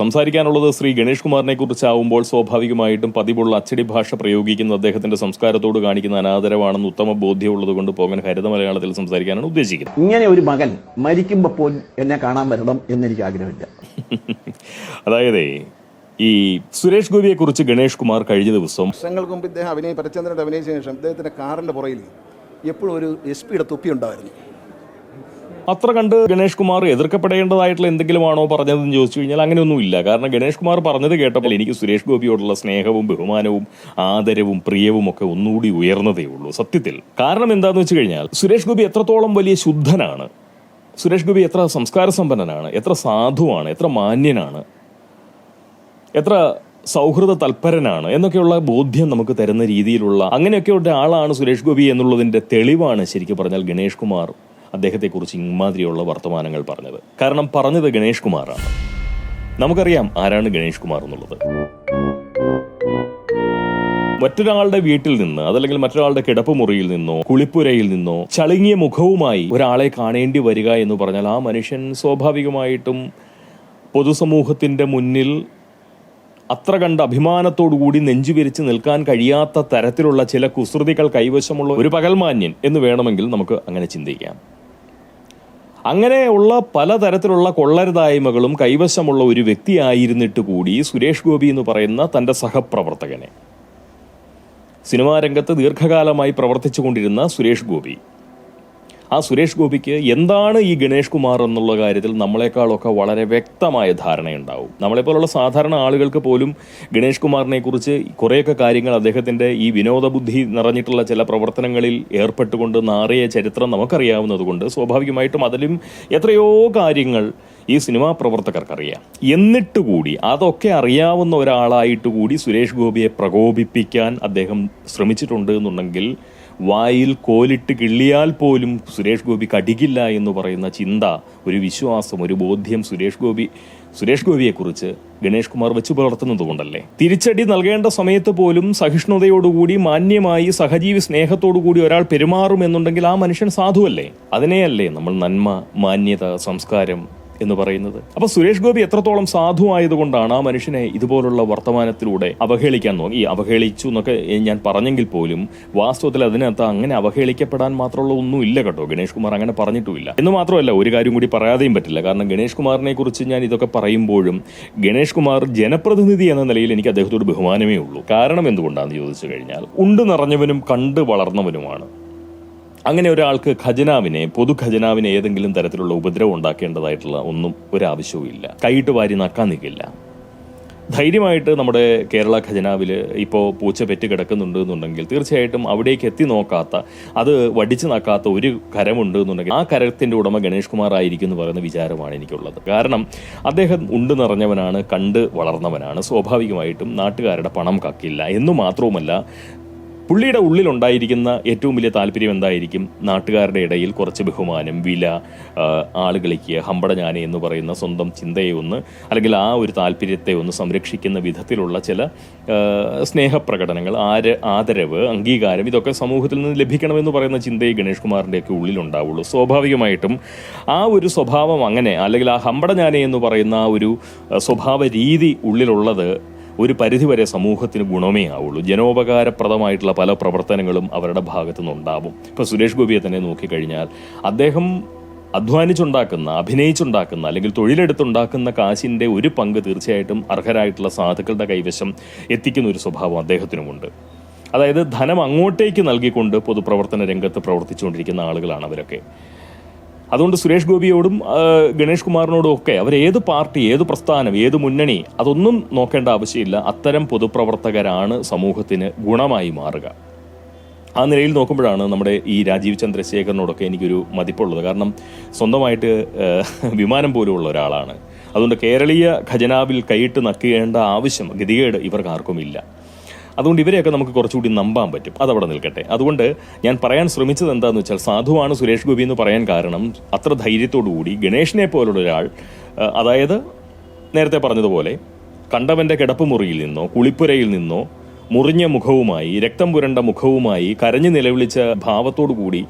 സംസാരിക്കാനുള്ളത് ശ്രീ ഗണേഷ് കുമാറിനെ കുറിച്ചാവുമ്പോൾ സ്വാഭാവികമായിട്ടും പതിവുള്ള അച്ചടി ഭാഷ പ്രയോഗിക്കുന്ന അദ്ദേഹത്തിന്റെ സംസ്കാരത്തോട് കാണിക്കുന്ന അനാദരവാണെന്ന് ഉത്തമ ബോധ്യമുള്ളത് കൊണ്ട് പോകാൻ ഹരിത മലയാളത്തിൽ സംസാരിക്കാനാണ് ഉദ്ദേശിക്കുന്നത്. ഇങ്ങനെ ഒരു മകൻ മരിക്കുമ്പോൾ പോലും എന്നെ കാണാൻ വരണം എന്നെനിക്ക് ആഗ്രഹമില്ല. അതായത് ഈ സുരേഷ് ഗോപിയെ കുറിച്ച് ഗണേഷ് കുമാർ കഴിഞ്ഞ ദിവസം വർഷങ്ങൾക്ക് മുമ്പ് ഇദ്ദേഹം പരചന്ദ്രൻ അഭിനയിച്ച ശേഷം ഇദ്ദേഹത്തിന്റെ കാറിന്റെ പുറയിൽ എപ്പോഴും ഒരു SP തൊപ്പി ഉണ്ടായിരുന്നു. അത്ര കണ്ട് ഗണേഷ് കുമാർ എതിർക്കപ്പെടേണ്ടതായിട്ടുള്ള എന്തെങ്കിലും ആണോ പറഞ്ഞതെന്ന് ചോദിച്ചു കഴിഞ്ഞാൽ അങ്ങനെയൊന്നുമില്ല. കാരണം ഗണേഷ് കുമാർ പറഞ്ഞത് കേട്ടപ്പോൾ എനിക്ക് സുരേഷ് ഗോപിയോടുള്ള സ്നേഹവും ബഹുമാനവും ആദരവും പ്രിയവും ഒക്കെ ഒന്നുകൂടി ഉയർന്നതേ ഉള്ളൂ സത്യത്തിൽ. കാരണം എന്താണെന്ന് വെച്ച് കഴിഞ്ഞാൽ സുരേഷ് ഗോപി എത്രത്തോളം വലിയ ശുദ്ധനാണ്, സുരേഷ് ഗോപി എത്ര സംസ്കാര സമ്പന്നനാണ്, എത്ര സാധുവാണ്, എത്ര മാന്യനാണ്, എത്ര സൗഹൃദ തൽപരനാണ് എന്നൊക്കെയുള്ള ബോധ്യം നമുക്ക് തരുന്ന രീതിയിലുള്ള അങ്ങനെയൊക്കെ ഒരാളാണ് സുരേഷ് ഗോപി എന്നുള്ളതിന്റെ തെളിവാണ് ശരിക്കും പറഞ്ഞാൽ ഗണേഷ് കുമാർ അദ്ദേഹത്തെക്കുറിച്ച് ഇമാതിരിയുള്ള വർത്തമാനങ്ങൾ പറഞ്ഞത്. കാരണം പറഞ്ഞത് ഗണേഷ് കുമാറാണ്. നമുക്കറിയാം ആരാണ് ഗണേഷ് കുമാർ എന്നുള്ളത്. മറ്റൊരാളുടെ വീട്ടിൽ നിന്ന് അതല്ലെങ്കിൽ മറ്റൊരാളുടെ കിടപ്പുമുറിയിൽ നിന്നോ കുളിപ്പുരയിൽ നിന്നോ ചളുങ്ങിയ മുഖവുമായി ഒരാളെ കാണേണ്ടി വരിക എന്ന് പറഞ്ഞാൽ ആ മനുഷ്യൻ സ്വാഭാവികമായിട്ടും പൊതുസമൂഹത്തിന്റെ മുന്നിൽ അത്ര കണ്ട് അഭിമാനത്തോടുകൂടി നെഞ്ചുവിരിച്ച് നിൽക്കാൻ കഴിയാത്ത തരത്തിലുള്ള ചില കുസൃതികൾ കൈവശമുള്ള ഒരു പകൽമാന്യൻ എന്ന് വേണമെങ്കിൽ നമുക്ക് അങ്ങനെ ചിന്തിക്കാം. അങ്ങനെയുള്ള പലതരത്തിലുള്ള കൊള്ളരുതായ്മകളും കൈവശമുള്ള ഒരു വ്യക്തിയായിരുന്നിട്ട് കൂടി സുരേഷ് ഗോപി എന്ന് പറയുന്ന തന്റെ സഹപ്രവർത്തകനെ, സിനിമാ രംഗത്ത് ദീർഘകാലമായി പ്രവർത്തിച്ചു കൊണ്ടിരുന്ന സുരേഷ് ഗോപി, ആ സുരേഷ് ഗോപിക്ക് എന്താണ് ഈ ഗണേഷ് കുമാർ എന്നുള്ള കാര്യത്തിൽ നമ്മളെക്കാളൊക്കെ വളരെ വ്യക്തമായ ധാരണയുണ്ടാവും. നമ്മളെപ്പോലുള്ള സാധാരണ ആളുകൾക്ക് പോലും ഗണേഷ് കുമാറിനെ കുറിച്ച് കുറേയൊക്കെ കാര്യങ്ങൾ അദ്ദേഹത്തിന്റെ ഈ വിനോദബുദ്ധി നിറഞ്ഞിട്ടുള്ള ചില പ്രവർത്തനങ്ങളിൽ ഏർപ്പെട്ടുകൊണ്ട് നാറിയ ചരിത്രം നമുക്കറിയാവുന്നതുകൊണ്ട് സ്വാഭാവികമായിട്ടും അതിലും എത്രയോ കാര്യങ്ങൾ ഈ സിനിമാ പ്രവർത്തകർക്കറിയാം. എന്നിട്ട് കൂടി അതൊക്കെ അറിയാവുന്ന ഒരാളായിട്ട് കൂടി സുരേഷ് ഗോപിയെ പ്രകോപിപ്പിക്കാൻ അദ്ദേഹം ശ്രമിച്ചിട്ടുണ്ട് എന്നുണ്ടെങ്കിൽ വായിൽ കോലിട്ട് കിള്ളിയാൽ പോലും സുരേഷ് ഗോപി കടിക്കില്ല എന്ന് പറയുന്ന ചിന്ത, ഒരു വിശ്വാസം, ഒരു ബോധ്യം സുരേഷ് ഗോപിയെക്കുറിച്ച് ഗണേഷ് കുമാർ വെച്ച് പുലർത്തുന്നത് കൊണ്ടല്ലേ. തിരിച്ചടി നൽകേണ്ട സമയത്ത് പോലും സഹിഷ്ണുതയോടുകൂടി മാന്യമായി സഹജീവി സ്നേഹത്തോടുകൂടി ഒരാൾ പെരുമാറുമെന്നുണ്ടെങ്കിൽ ആ മനുഷ്യൻ സാധുവല്ലേ. അതിനെയല്ലേ നമ്മൾ നന്മ, മാന്യത, സംസ്കാരം എന്ന് പറയുന്നത്. അപ്പൊ സുരേഷ് ഗോപി എത്രത്തോളം സാധുവായതുകൊണ്ടാണ് ആ മനുഷ്യനെ ഇതുപോലുള്ള വർത്തമാനത്തിലൂടെ അവഹേളിക്കാൻ നോക്കി. അവഹേളിച്ചു എന്നൊക്കെ ഞാൻ പറഞ്ഞെങ്കിൽ പോലും വാസ്തവത്തിൽ അതിനകത്ത് അങ്ങനെ അവഹേളിക്കപ്പെടാൻ മാത്രമുള്ള ഒന്നും ഇല്ല കേട്ടോ. ഗണേഷ് കുമാർ അങ്ങനെ പറഞ്ഞിട്ടുമില്ല. എന്ന് മാത്രമല്ല, ഒരു കാര്യം കൂടി പറയാതെയും പറ്റില്ല. കാരണം ഗണേഷ് കുമാറിനെ കുറിച്ച് ഞാൻ ഇതൊക്കെ പറയുമ്പോഴും ഗണേഷ് കുമാർ ജനപ്രതിനിധി എന്ന നിലയിൽ എനിക്ക് അദ്ദേഹത്തോട് ബഹുമാനമേ ഉള്ളൂ. കാരണം എന്തുകൊണ്ടാണെന്ന് ചോദിച്ചു കഴിഞ്ഞാൽ ഉണ്ട് നിറഞ്ഞവനും കണ്ട് വളർന്നവനുമാണ്. അങ്ങനെ ഒരാൾക്ക് പൊതു ഖജനാവിനെ ഏതെങ്കിലും തരത്തിലുള്ള ഉപദ്രവം ഉണ്ടാക്കേണ്ടതായിട്ടുള്ള ഒന്നും ഒരാവശ്യവും ഇല്ല. കൈയിട്ട് വാരി നക്കാൻ നിൽക്കില്ല. ധൈര്യമായിട്ട് നമ്മുടെ കേരള ഖജനാവിൽ ഇപ്പോൾ പൂച്ച പെറ്റ് കിടക്കുന്നുണ്ട് എന്നുണ്ടെങ്കിൽ തീർച്ചയായിട്ടും അവിടേക്ക് എത്തി നോക്കാത്ത, അത് വടിച്ചു നക്കാത്ത ഒരു കരമുണ്ട് എന്നുണ്ടെങ്കിൽ ആ കരത്തിന്റെ ഉടമ ഗണേഷ് കുമാർ ആയിരിക്കും എന്ന് പറയുന്ന വിചാരമാണ് എനിക്കുള്ളത്. കാരണം അദ്ദേഹം ഉണ്ട് നിറഞ്ഞവനാണ്, കണ്ട് വളർന്നവനാണ്. സ്വാഭാവികമായിട്ടും നാട്ടുകാരുടെ പണം കക്കില്ല. എന്നു മാത്രവുമല്ല, പുള്ളിയുടെ ഉള്ളിലുണ്ടായിരിക്കുന്ന ഏറ്റവും വലിയ താല്പര്യം എന്തായിരിക്കും? നാട്ടുകാരുടെ ഇടയിൽ കുറച്ച് ബഹുമാനം, വില, ആളുകളിക്ക് ഹമ്പടഞ്ഞാനെ എന്ന് പറയുന്ന സ്വന്തം ചിന്തയെ ഒന്ന്, അല്ലെങ്കിൽ ആ ഒരു താല്പര്യത്തെ ഒന്ന് സംരക്ഷിക്കുന്ന വിധത്തിലുള്ള ചില സ്നേഹപ്രകടനങ്ങൾ, ആദരവ്, അംഗീകാരം, ഇതൊക്കെ സമൂഹത്തിൽ നിന്ന് ലഭിക്കണമെന്ന് പറയുന്ന ചിന്തയെ ഗണേഷ് കുമാറിൻ്റെയൊക്കെ ഉള്ളിലുണ്ടാവുള്ളൂ. സ്വാഭാവികമായിട്ടും ആ ഒരു സ്വഭാവം അങ്ങനെ, അല്ലെങ്കിൽ ആ ഹമ്പടഞ്ഞാനെ എന്ന് പറയുന്ന ആ ഒരു സ്വഭാവ രീതി ഉള്ളിലുള്ളത് ഒരു പരിധിവരെ സമൂഹത്തിന് ഗുണമേ ആവുള്ളൂ. ജനോപകാരപ്രദമായിട്ടുള്ള പല പ്രവർത്തനങ്ങളും അവരുടെ ഭാഗത്തു നിന്നുണ്ടാവും. ഇപ്പോൾ സുരേഷ് ഗോപിയെ തന്നെ നോക്കിക്കഴിഞ്ഞാൽ അദ്ദേഹം അധ്വാനിച്ചുണ്ടാക്കുന്ന, അഭിനയിച്ചുണ്ടാക്കുന്ന, അല്ലെങ്കിൽ തൊഴിലെടുത്തുണ്ടാക്കുന്ന കാശിൻ്റെ ഒരു പങ്ക് തീർച്ചയായിട്ടും അർഹരായിട്ടുള്ള സാധുക്കളുടെ കൈവശം എത്തിക്കുന്ന ഒരു സ്വഭാവം അദ്ദേഹത്തിനുമുണ്ട്. അതായത് ധനം അങ്ങോട്ടേക്ക് നൽകിക്കൊണ്ട് പൊതുപ്രവർത്തന രംഗത്ത് പ്രവർത്തിച്ചുകൊണ്ടിരിക്കുന്ന ആളുകളാണ് അവരൊക്കെ. അതുകൊണ്ട് സുരേഷ് ഗോപിയോടും ഗണേഷ് കുമാറിനോടും ഒക്കെ അവരേത് പാർട്ടി, ഏത് പ്രസ്ഥാനം, ഏത് മുന്നണി, അതൊന്നും നോക്കേണ്ട ആവശ്യമില്ല. അത്തരം പൊതുപ്രവർത്തകരാണ് സമൂഹത്തിന് ഗുണമായി മാറുക. ആ നിലയിൽ നോക്കുമ്പോഴാണ് നമ്മുടെ ഈ രാജീവ് ചന്ദ്രശേഖരനോടൊക്കെ എനിക്കൊരു മതിപ്പുള്ളത്. കാരണം സ്വന്തമായിട്ട് വിമാനം പോലുമുള്ള ഒരാളാണ്. അതുകൊണ്ട് കേരളീയ ഖജനാവിൽ കൈയിട്ട് നക്കേണ്ട ആവശ്യം, ഗതികേട് ഇവർക്ക് ആർക്കുമില്ല. അതുകൊണ്ട് ഇവരെയൊക്കെ നമുക്ക് കുറച്ചുകൂടി നമ്പാൻ പറ്റും. അതവിടെ നിൽക്കട്ടെ. അതുകൊണ്ട് ഞാൻ പറയാൻ ശ്രമിച്ചത് എന്താണെന്ന് വെച്ചാൽ, സാധുവാണ് സുരേഷ് ഗോപി എന്ന് പറയാൻ കാരണം അത്ര ധൈര്യത്തോടുകൂടി ഗണേഷിനെ പോലുള്ള ഒരാൾ, അതായത് നേരത്തെ പറഞ്ഞതുപോലെ കണ്ടവന്റെ കിടപ്പുമുറിയിൽ നിന്നോ കുളിപ്പുരയിൽ നിന്നോ മുറിഞ്ഞ മുഖവുമായി, രക്തം പുരണ്ട മുഖവുമായി, കരഞ്ഞു നിലവിളിച്ച ഭാവത്തോടു കൂടി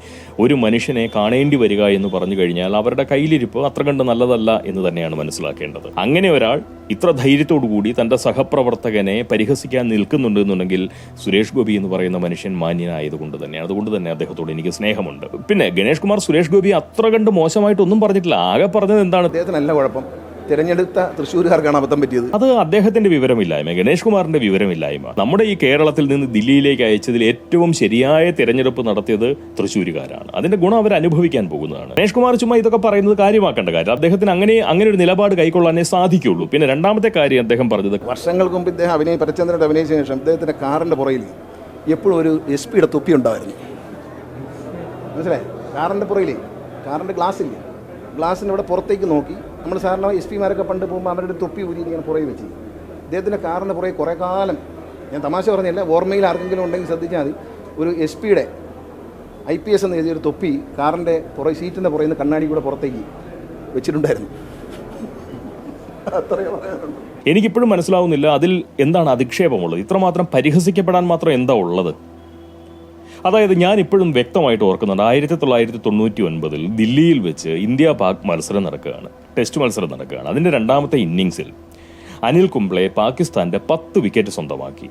ഒരു മനുഷ്യനെ കാണേണ്ടി വരിക എന്ന് പറഞ്ഞു കഴിഞ്ഞാൽ അവരുടെ കയ്യിലിരിപ്പ് അത്ര കണ്ട് നല്ലതല്ല എന്ന് തന്നെയാണ് മനസ്സിലാക്കേണ്ടത്. അങ്ങനെ ഒരാൾ ഇത്ര ധൈര്യത്തോടു കൂടി തന്റെ സഹപ്രവർത്തകനെ പരിഹസിക്കാൻ നിൽക്കുന്നുണ്ട് എന്നുണ്ടെങ്കിൽ സുരേഷ് ഗോപി എന്ന് പറയുന്ന മനുഷ്യൻ മാന്യനായതുകൊണ്ട് തന്നെയാണ്. അതുകൊണ്ട് തന്നെ അദ്ദേഹത്തോട് എനിക്ക് സ്നേഹമുണ്ട്. പിന്നെ ഗണേഷ് കുമാർ സുരേഷ് ഗോപി അത്ര കണ്ട് മോശമായിട്ടൊന്നും പറഞ്ഞിട്ടില്ല. ആകെ പറഞ്ഞത് എന്താണ്? അദ്ദേഹത്തിനല്ല കുഴപ്പം, തിരഞ്ഞെടുത്ത തൃശ്ശൂരുകാർക്കാണ് അബദ്ധം പറ്റിയത്. അത് അദ്ദേഹത്തിന്റെ വിവരമില്ലായ്മ, ഗണേഷ് കുമാറിന്റെ വിവരമില്ലായ്മ. നമ്മുടെ ഈ കേരളത്തിൽ നിന്ന് ദില്ലിയിലേക്ക് അയച്ചതിൽ ഏറ്റവും ശരിയായ തിരഞ്ഞെടുപ്പ് നടത്തിയത് തൃശ്ശൂരുകാരാണ്. അതിന്റെ ഗുണം അവർ അനുഭവിക്കാൻ പോകുന്നതാണ്. ഗണേഷ് കുമാർ ചുമ്മാ ഇതൊക്കെ പറയുന്നത് കാര്യമാക്കേണ്ട കാര്യം. അദ്ദേഹത്തിന് അങ്ങനെ ഒരു നിലപാട് കൈക്കൊള്ളാനേ സാധിക്കുള്ളൂ. പിന്നെ രണ്ടാമത്തെ കാര്യം അദ്ദേഹം പറഞ്ഞത്, വർഷങ്ങൾക്ക് മുമ്പ് ഇദ്ദേഹം പരചന്ദ്രൻ അഭിനയിച്ച ശേഷം ഇദ്ദേഹത്തിന്റെ കാറിന്റെ പുറയിൽ എപ്പോഴും ഒരു SP യുടെ തൊപ്പി ഉണ്ടായിരുന്നു. മനസ്സിലായി? കാറിന്റെ പുറയിലേ, കാറിന്റെ ഗ്ലാസ്സിൻ്റെ ഇവിടെ പുറത്തേക്ക് നോക്കി. നമ്മൾ സാധാരണ SP മാരൊക്കെ പണ്ട് പോകുമ്പോൾ അവരുടെ തൊപ്പി ഊരി ഇങ്ങനെ പുറകെ വെച്ച്. ഇദ്ദേഹത്തിൻ്റെ കാറിൻ്റെ പുറകെ കുറേ കാലം, ഞാൻ തമാശ പറഞ്ഞില്ല, ഓർമ്മയിൽ ആർക്കെങ്കിലും ഉണ്ടെങ്കിൽ ശ്രദ്ധിച്ചാൽ മതി, ഒരു SP യുടെ IPS എന്ന് എഴുതിയൊരു തൊപ്പി കാറിൻ്റെ സീറ്റിൻ്റെ പുറകിൽ നിന്ന് കണ്ണാടി കൂടെ പുറത്തേക്ക് വെച്ചിട്ടുണ്ടായിരുന്നു. അത്രയും പറയാനുണ്ട്. എനിക്കിപ്പോഴും മനസ്സിലാവുന്നില്ല അതിൽ എന്താണ് അധിക്ഷേപമുള്ളത്. ഇത്രമാത്രം പരിഹസിക്കപ്പെടാൻ മാത്രം എന്താ ഉള്ളത്? അതായത് ഞാൻ ഇപ്പോഴും വ്യക്തമായിട്ട് ഓർക്കുന്നുണ്ട്, 1999 ദില്ലിയിൽ വെച്ച് ഇന്ത്യ-പാക് മത്സരം നടക്കുകയാണ്, ടെസ്റ്റ് മത്സരം നടക്കുകയാണ്. അതിൻ്റെ രണ്ടാമത്തെ ഇന്നിങ്സിൽ അനിൽ കുംബ്ലെ പാകിസ്ഥാന്റെ 10 വിക്കറ്റ് സ്വന്തമാക്കി.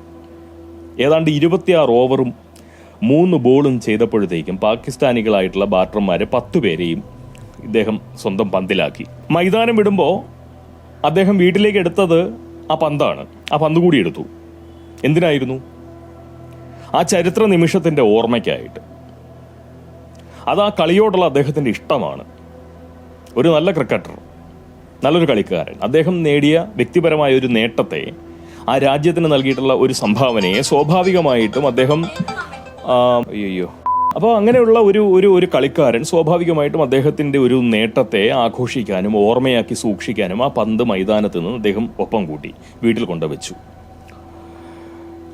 ഏതാണ്ട് 26 ഓവറും 3 ബോളും ചെയ്തപ്പോഴത്തേക്കും പാകിസ്ഥാനികളായിട്ടുള്ള ബാറ്റർമാരെ 10 പേരെയും ഇദ്ദേഹം സ്വന്തം പന്തിലാക്കി. മൈതാനം വിടുമ്പോൾ അദ്ദേഹം വീട്ടിലേക്ക് എടുത്തത് ആ പന്താണ്. ആ പന്ത് കൂടി എടുത്തു. എന്തിനായിരുന്നു? ആ ചരിത്ര നിമിഷത്തിന്റെ ഓർമ്മയ്ക്കായിട്ട്. അത് ആ കളിയോടുള്ള അദ്ദേഹത്തിന്റെ ഇഷ്ടമാണ്. ഒരു നല്ല ക്രിക്കറ്റർ, നല്ലൊരു കളിക്കാരൻ, അദ്ദേഹം നേടിയ വ്യക്തിപരമായ ഒരു നേട്ടത്തെ, ആ രാജ്യത്തിന് നൽകിയിട്ടുള്ള ഒരു സംഭാവനയെ സ്വാഭാവികമായിട്ടും അദ്ദേഹം അപ്പോൾ അങ്ങനെയുള്ള ഒരു കളിക്കാരൻ സ്വാഭാവികമായിട്ടും അദ്ദേഹത്തിന്റെ ഒരു നേട്ടത്തെ ആഘോഷിക്കാനും ഓർമ്മയാക്കി സൂക്ഷിക്കാനും ആ പന്ത് മൈതാനത്ത് നിന്ന് അദ്ദേഹം ഒപ്പം കൂട്ടി വീട്ടിൽ കൊണ്ടുവച്ചു.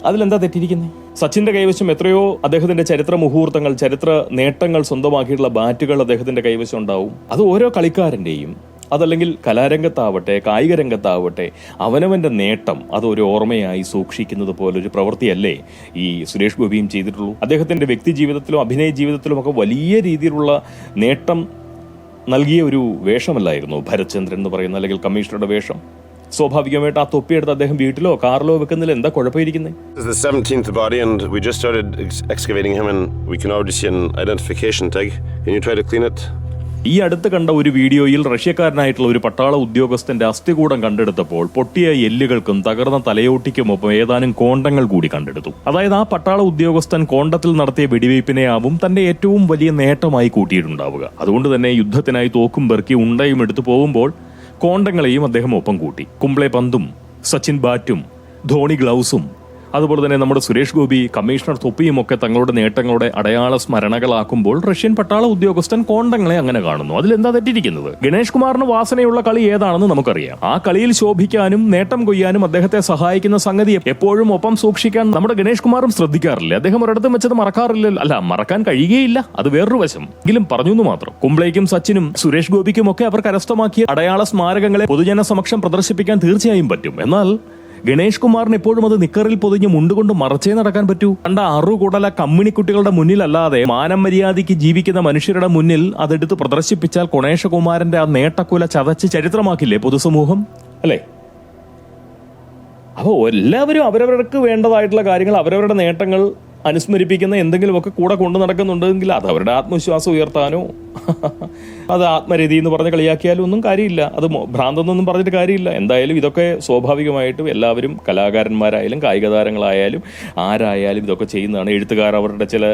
അതിലെന്താ തെറ്റിയിരിക്കുന്നത്? സച്ചിന്റെ കൈവശം എത്രയോ അദ്ദേഹത്തിന്റെ ചരിത്ര മുഹൂർത്തങ്ങൾ, ചരിത്ര നേട്ടങ്ങൾ സ്വന്തമാക്കിയിട്ടുള്ള ബാറ്റുകൾ അദ്ദേഹത്തിന്റെ കൈവശം ഉണ്ടാവും. അത് ഓരോ കളിക്കാരന്റെയും, അതല്ലെങ്കിൽ കലാരംഗത്താവട്ടെ കായിക രംഗത്താവട്ടെ, അവനവന്റെ നേട്ടം അതൊരു ഓർമ്മയായി സൂക്ഷിക്കുന്നത് പോലൊരു പ്രവൃത്തിയല്ലേ ഈ സുരേഷ് ഗോപിയും ചെയ്തിട്ടുള്ളൂ. അദ്ദേഹത്തിന്റെ വ്യക്തി ജീവിതത്തിലും അഭിനയ ജീവിതത്തിലും ഒക്കെ വലിയ രീതിയിലുള്ള നേട്ടം നൽകിയ ഒരു വേഷമല്ലായിരുന്നു ഭരത്ചന്ദ്രൻ എന്ന് പറയുന്ന, അല്ലെങ്കിൽ കമ്മീഷണറുടെ വേഷം. സ്വാഭാവികമായിട്ട് ആ തൊപ്പിയെടുത്ത് അദ്ദേഹം വീട്ടിലോ കാറിലോ വെക്കുന്നതിൽ എന്താ കുഴപ്പമിരിക്കുന്നത്? This is the 17th body and we just started excavating him and we can already see an identification tag. Can you try to clean it? ഈ അടുത്ത് കണ്ട ഒരു വീഡിയോയിൽ റഷ്യക്കാരനായിട്ടുള്ള ഒരു പട്ടാള ഉദ്യോഗസ്ഥന്റെ അസ്ഥികൂടം കണ്ടെടുത്തപ്പോൾ പൊട്ടിയ എല്ലുകൾക്കും തകർന്ന തലയോട്ടിക്കുമൊപ്പം ഏതാനും കോണ്ടങ്ങൾ കൂടി കണ്ടെടുത്തു. അതായത് ആ പട്ടാള ഉദ്യോഗസ്ഥൻ കോണ്ടത്തിൽ നടത്തിയ വെടിവയ്പ്പിനെയാവും തന്റെ ഏറ്റവും വലിയ നേട്ടമായി കൂട്ടിയിട്ടുണ്ടാവുക. അതുകൊണ്ട് തന്നെ യുദ്ധത്തിനായി തോക്കും പെറുക്കി ഉണ്ടയും എടുത്തു പോകുമ്പോൾ കോണ്ടങ്ങളെയും അദ്ദേഹം ഒപ്പം കൂട്ടി. കുംബ്ലെ പന്തും സച്ചിൻ ബാറ്റും ധോണി ഗ്ലൗസും അതുപോലെ തന്നെ നമ്മുടെ സുരേഷ് ഗോപി കമ്മീഷണർ തൊപ്പിയും ഒക്കെ തങ്ങളുടെ നേട്ടങ്ങളുടെ അടയാള സ്മരണകളാക്കുമ്പോൾ റഷ്യൻ പട്ടാള ഉദ്യോഗസ്ഥൻ കോണ്ടങ്ങളെ അങ്ങനെ കാണുന്നു. അതിലെന്താ തെറ്റിയിരിക്കുന്നത്? ഗണേഷ് കുമാറിന് വാസനയുള്ള കളി ഏതാണെന്ന് നമുക്കറിയാം. ആ കളിയിൽ ശോഭിക്കാനും നേട്ടം കൊയ്യാനും അദ്ദേഹത്തെ സഹായിക്കുന്ന സംഗതി എപ്പോഴും ഒപ്പം സൂക്ഷിക്കാൻ നമ്മുടെ ഗണേഷ് കുമാറും ശ്രദ്ധിക്കാറില്ല. അദ്ദേഹം ഒരിടത്തും വെച്ചത് മറക്കാറില്ലല്ലോ. അല്ല, മറക്കാൻ കഴിയുകയില്ല, അത് വേറൊരു വശം. എങ്കിലും പറഞ്ഞു എന്ന് മാത്രം. കുംബ്ലെയ്ക്കും സച്ചിനും സുരേഷ് ഗോപിക്കും ഒക്കെ അവർ കരസ്ഥമാക്കിയ അടയാള സ്മാരകങ്ങളെ പൊതുജന സമക്ഷം പ്രദർശിപ്പിക്കാൻ തീർച്ചയായും പറ്റും. എന്നാൽ ഗണേഷ് കുമാറിന് എപ്പോഴും അത് നിക്കറിൽ പൊതിഞ്ഞ് മുണ്ടുകൊണ്ട് മറച്ചേ നടക്കാൻ പറ്റൂ. കണ്ട അറുകൂടല കമ്മിണിക്കുട്ടികളുടെ മുന്നിലല്ലാതെ മാനം മര്യാദയ്ക്ക് ജീവിക്കുന്ന മനുഷ്യരുടെ മുന്നിൽ അതെടുത്ത് പ്രദർശിപ്പിച്ചാൽ ഗണേശകുമാരന്റെ ആ നേട്ടക്കുല ചതച്ച് ചരിത്രമാക്കില്ലേ പൊതുസമൂഹം, അല്ലേ? അപ്പോൾ എല്ലാവരും അവരവർക്ക് വേണ്ടതായിട്ടുള്ള കാര്യങ്ങൾ, അവരവരുടെ നേട്ടങ്ങൾ അനുസ്മരിപ്പിക്കുന്ന എന്തെങ്കിലുമൊക്കെ കൂടെ കൊണ്ടു നടക്കുന്നുണ്ടെങ്കിൽ അത് അവരുടെ ആത്മവിശ്വാസം ഉയർത്താനോ അത് ആത്മരീതി എന്ന് പറഞ്ഞ് കളിയാക്കിയാലും ഒന്നും കാര്യമില്ല. അത് ഭ്രാന്തെന്നൊന്നും പറഞ്ഞിട്ട് കാര്യമില്ല. എന്തായാലും ഇതൊക്കെ സ്വാഭാവികമായിട്ടും എല്ലാവരും കലാകാരന്മാരായാലും കായിക താരങ്ങളായാലും ആരായാലും ഇതൊക്കെ ചെയ്യുന്നതാണ്. എഴുത്തുകാർ അവരുടെ ചില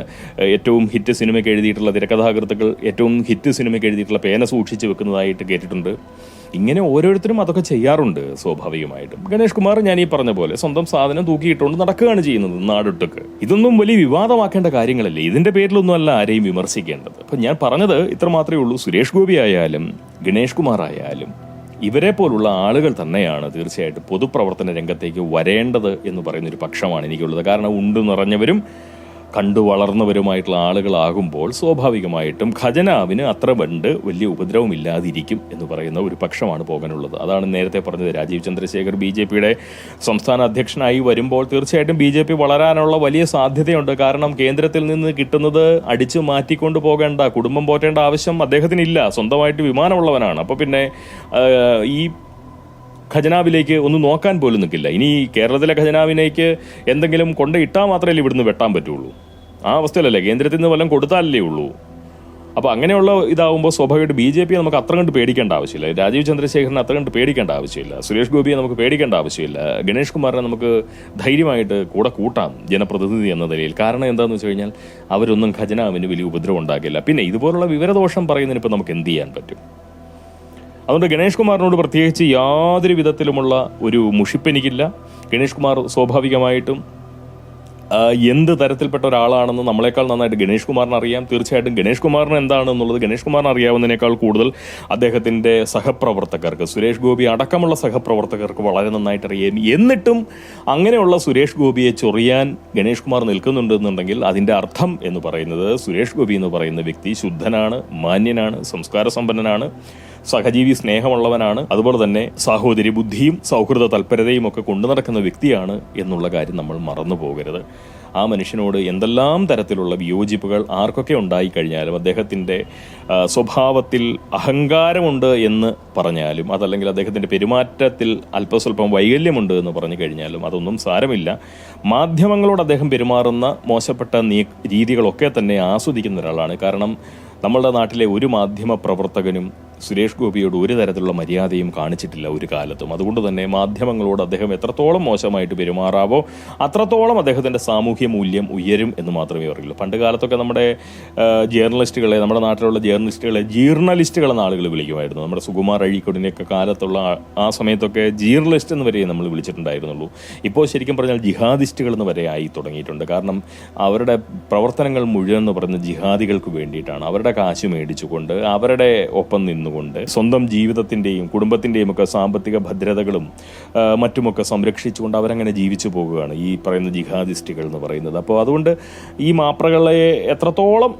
ഏറ്റവും ഹിറ്റ് സിനിമയ്ക്ക് എഴുതിയിട്ടുള്ള തിരക്കഥാകൃത്തുക്കൾ ഏറ്റവും ഹിറ്റ് സിനിമയ്ക്ക് എഴുതിയിട്ടുള്ള പേന സൂക്ഷിച്ച് വെക്കുന്നതായിട്ട് കേട്ടിട്ടുണ്ട്. ഇങ്ങനെ ഓരോരുത്തരും അതൊക്കെ ചെയ്യാറുണ്ട് സ്വാഭാവികമായിട്ടും. ഗണേഷ് കുമാർ ഞാൻ ഈ പറഞ്ഞ പോലെ സ്വന്തം സാധനം തൂക്കിയിട്ടുകൊണ്ട് നടക്കുകയാണ് ചെയ്യുന്നത് നാടൊട്ടുക്ക്. ഇതൊന്നും വലിയ വിവാദമാക്കേണ്ട കാര്യങ്ങളല്ലേ. ഇതിന്റെ പേരിലൊന്നും അല്ല ആരെയും വിമർശിക്കേണ്ടത്. അപ്പം ഞാൻ പറഞ്ഞത് ഇത്ര മാത്രമേ ഉള്ളൂ. സുരേഷ് ഗോപി ആയാലും ഗണേഷ് കുമാർ ആയാലും ഇവരെ പോലുള്ള ആളുകൾ തന്നെയാണ് തീർച്ചയായിട്ടും പൊതുപ്രവർത്തന രംഗത്തേക്ക് വരേണ്ടത് എന്ന് പറയുന്നൊരു പക്ഷമാണ് എനിക്കുള്ളത്. കാരണം ഉണ്ട് നിറഞ്ഞവരും കണ്ടു വളർന്നവരുമായിട്ടുള്ള ആളുകളാകുമ്പോൾ സ്വാഭാവികമായിട്ടും ഖജനാവിന് അത്ര വലിയ ഉപദ്രവമില്ലാതിരിക്കും എന്ന് പറയുന്ന ഒരു പക്ഷമാണ് പോകാനുള്ളത്. അതാണ് നേരത്തെ പറഞ്ഞത്. രാജീവ് ചന്ദ്രശേഖർ BJP-യുടെ സംസ്ഥാന അധ്യക്ഷനായി വരുമ്പോൾ തീർച്ചയായിട്ടും BJP വളരാനുള്ള വലിയ സാധ്യതയുണ്ട്. കാരണം കേന്ദ്രത്തിൽ നിന്ന് കിട്ടുന്നത് അടിച്ചു മാറ്റിക്കൊണ്ട് പോകേണ്ട, കുടുംബം പോറ്റേണ്ട ആവശ്യം അദ്ദേഹത്തിനില്ല. സ്വന്തമായിട്ട് വിമാനമുള്ളവനാണ്. അപ്പോൾ പിന്നെ ഈ ഖജനാവിലേക്ക് ഒന്ന് നോക്കാൻ പോലും നിൽക്കില്ല. ഇനി കേരളത്തിലെ ഖജനാവിലേക്ക് എന്തെങ്കിലും കൊണ്ടിട്ടാൽ മാത്രമല്ലേ ഇവിടുന്ന് വെട്ടാൻ പറ്റുള്ളൂ. ആ അവസ്ഥയിലല്ലേ, കേന്ദ്രത്തിൽ നിന്ന് വല്ലതും കൊടുത്താലല്ലേ ഉള്ളൂ. അപ്പോൾ അങ്ങനെയുള്ള ഇതാവുമ്പോൾ സ്വാഭാവികമായിട്ട് BJP നമുക്ക് അത്ര കണ്ട് പേടിക്കേണ്ട ആവശ്യമില്ല. രാജീവ് ചന്ദ്രശേഖരനെ അത്ര കണ്ട് പേടിക്കേണ്ട ആവശ്യമില്ല. സുരേഷ് ഗോപിയെ നമുക്ക് പേടിക്കേണ്ട ആവശ്യമില്ല. ഗണേഷ് കുമാറിനെ നമുക്ക് ധൈര്യമായിട്ട് കൂടെ കൂട്ടാം ജനപ്രതിനിധി എന്ന നിലയിൽ. കാരണം എന്താണെന്ന് വെച്ച് കഴിഞ്ഞാൽ അവരൊന്നും ഖജനാവിന് വലിയ ഉപദ്രവം ഉണ്ടാക്കില്ല. പിന്നെ ഇതുപോലുള്ള വിവരദോഷം പറയുന്നതിന് ഇപ്പോൾ നമുക്ക് എന്ത് ചെയ്യാൻ പറ്റും? അതുകൊണ്ട് ഗണേഷ് കുമാറിനോട് പ്രത്യേകിച്ച് യാതൊരു വിധത്തിലുമുള്ള ഒരു മുഷിപ്പെനിക്കില്ല. ഗണേഷ് കുമാർ സ്വാഭാവികമായിട്ടും എന്ത് തരത്തിൽപ്പെട്ട ഒരാളാണെന്ന് നമ്മളെക്കാൾ നന്നായിട്ട് ഗണേഷ് കുമാറിന് അറിയാം. തീർച്ചയായിട്ടും ഗണേഷ് കുമാറിന് എന്താണെന്നുള്ളത് ഗണേഷ് കുമാറിന് അറിയാവുന്നതിനേക്കാൾ കൂടുതൽ അദ്ദേഹത്തിൻ്റെ സഹപ്രവർത്തകർക്ക്, സുരേഷ് ഗോപി അടക്കമുള്ള സഹപ്രവർത്തകർക്ക് വളരെ നന്നായിട്ട് അറിയാം. എന്നിട്ടും അങ്ങനെയുള്ള സുരേഷ് ഗോപിയെ ചൊറിയാൻ ഗണേഷ് കുമാർ നിൽക്കുന്നുണ്ടെന്നുണ്ടെങ്കിൽ അതിൻ്റെ അർത്ഥം എന്ന് പറയുന്നത് സുരേഷ് ഗോപി എന്ന് പറയുന്ന വ്യക്തി ശുദ്ധനാണ്, മാന്യനാണ്, സംസ്കാര സമ്പന്നനാണ്, സഹജീവി സ്നേഹമുള്ളവനാണ്, അതുപോലെ തന്നെ സാഹോദര്യ ബുദ്ധിയും സൗഹൃദ തൽപരതയും ഒക്കെ കൊണ്ടു നടക്കുന്ന വ്യക്തിയാണ് എന്നുള്ള കാര്യം നമ്മൾ മറന്നു പോകരുത്. ആ മനുഷ്യനോട് എന്തെല്ലാം തരത്തിലുള്ള വിയോജിപ്പുകൾ ആർക്കൊക്കെ ഉണ്ടായിക്കഴിഞ്ഞാലും, അദ്ദേഹത്തിൻ്റെ സ്വഭാവത്തിൽ അഹങ്കാരമുണ്ട് എന്ന് പറഞ്ഞാലും, അതല്ലെങ്കിൽ അദ്ദേഹത്തിൻ്റെ പെരുമാറ്റത്തിൽ അല്പസ്വല്പം വൈകല്യമുണ്ട് എന്ന് പറഞ്ഞു കഴിഞ്ഞാലും അതൊന്നും സാരമില്ല. മാധ്യമങ്ങളോട് അദ്ദേഹം പെരുമാറുന്ന മോശപ്പെട്ട രീതികളൊക്കെ തന്നെ ആസ്വദിക്കുന്ന ഒരാളാണ്. കാരണം നമ്മളുടെ നാട്ടിലെ ഒരു മാധ്യമ പ്രവർത്തകനും സുരേഷ് ഗോപിയോട് ഒരു തരത്തിലുള്ള മര്യാദയും കാണിച്ചിട്ടില്ല ഒരു കാലത്തും. അതുകൊണ്ട് തന്നെ മാധ്യമങ്ങളോട് അദ്ദേഹം എത്രത്തോളം മോശമായിട്ട് പെരുമാറാവോ അത്രത്തോളം അദ്ദേഹത്തിൻ്റെ സാമൂഹ്യ മൂല്യം ഉയരും എന്ന് മാത്രമേ പറയുള്ളൂ. പണ്ട് കാലത്തൊക്കെ നമ്മുടെ ജേർണലിസ്റ്റുകളെ, നമ്മുടെ നാട്ടിലുള്ള ജേർണലിസ്റ്റുകളെ ജീർണലിസ്റ്റുകളെന്ന ആളുകൾ വിളിക്കുമായിരുന്നു. നമ്മുടെ സുകുമാർ അഴീക്കോടിൻ്റെയൊക്കെ കാലത്തുള്ള ആ സമയത്തൊക്കെ ജീർണലിസ്റ്റ് എന്ന് വരെ നമ്മൾ വിളിച്ചിട്ടുണ്ടായിരുന്നുള്ളൂ. ഇപ്പോൾ ശരിക്കും പറഞ്ഞാൽ ജിഹാദിസ്റ്റുകൾ എന്ന് വരെ ആയി തുടങ്ങിയിട്ടുണ്ട്. കാരണം അവരുടെ പ്രവർത്തനങ്ങൾ മുഴുവൻ എന്ന് പറയുന്നത് ജിഹാദികൾക്ക് വേണ്ടിയിട്ടാണ്. അവരുടെ കാശ് മേടിച്ചുകൊണ്ട്, അവരുടെ ഒപ്പം നിന്നുകൊണ്ട്, സ്വന്തം ജീവിതത്തിൻ്റെയും കുടുംബത്തിൻ്റെയും ഒക്കെ സാമ്പത്തിക ഭദ്രതകളും മറ്റുമൊക്കെ സംരക്ഷിച്ചുകൊണ്ട് അവരങ്ങനെ ജീവിച്ചു പോകുകയാണ് ഈ പറയുന്ന ജിഹാദിസ്റ്റുകൾ എന്ന് പറയുന്നത്. അപ്പോൾ അതുകൊണ്ട് ഈ മാപ്രകളെ എത്രത്തോളം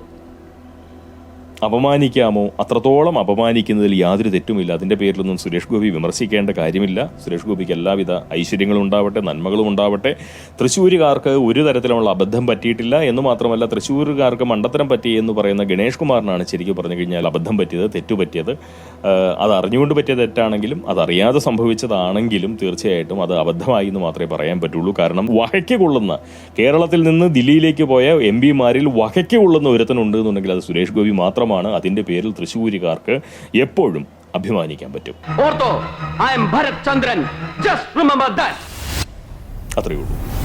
അപമാനിക്കാമോ അത്രത്തോളം അപമാനിക്കുന്നതിൽ യാതൊരു തെറ്റുമില്ല. അതിൻ്റെ പേരിലൊന്നും സുരേഷ് ഗോപി വിമർശിക്കേണ്ട കാര്യമില്ല. സുരേഷ് ഗോപിക്ക് എല്ലാവിധ ഐശ്വര്യങ്ങളും ഉണ്ടാവട്ടെ, നന്മകളും ഉണ്ടാവട്ടെ. തൃശ്ശൂരുകാർക്ക് ഒരു തരത്തിലുള്ള അബദ്ധം പറ്റിയിട്ടില്ല എന്ന് മാത്രമല്ല, തൃശ്ശൂരുകാർക്ക് മണ്ടത്തരം പറ്റി എന്ന് പറയുന്ന ഗണേഷ് കുമാറിനാണ് ശരിക്കും പറഞ്ഞു കഴിഞ്ഞാൽ അബദ്ധം പറ്റിയത്, തെറ്റുപറ്റിയത്. അത് അറിഞ്ഞുകൊണ്ട് പറ്റിയ തെറ്റാണെങ്കിലും അതറിയാതെ സംഭവിച്ചതാണെങ്കിലും തീർച്ചയായിട്ടും അത് അബദ്ധമായി എന്ന് മാത്രമേ പറയാൻ പറ്റുള്ളൂ. കാരണം വഹയ്ക്ക് കൊള്ളുന്ന, കേരളത്തിൽ നിന്ന് ദില്ലിയിലേക്ക് പോയ MP-മാരിൽ വഹയ്ക്ക് കൊള്ളുന്ന ഒരുത്തനുണ്ട് എന്നുണ്ടെങ്കിൽ അത് സുരേഷ് ഗോപി മാത്രമാണ്. അതിന്റെ പേരിൽ തൃശ്ശൂരുകാർക്ക് എപ്പോഴും അഭിമാനിക്കാൻ പറ്റും. അത്രയേ ഉള്ളൂ.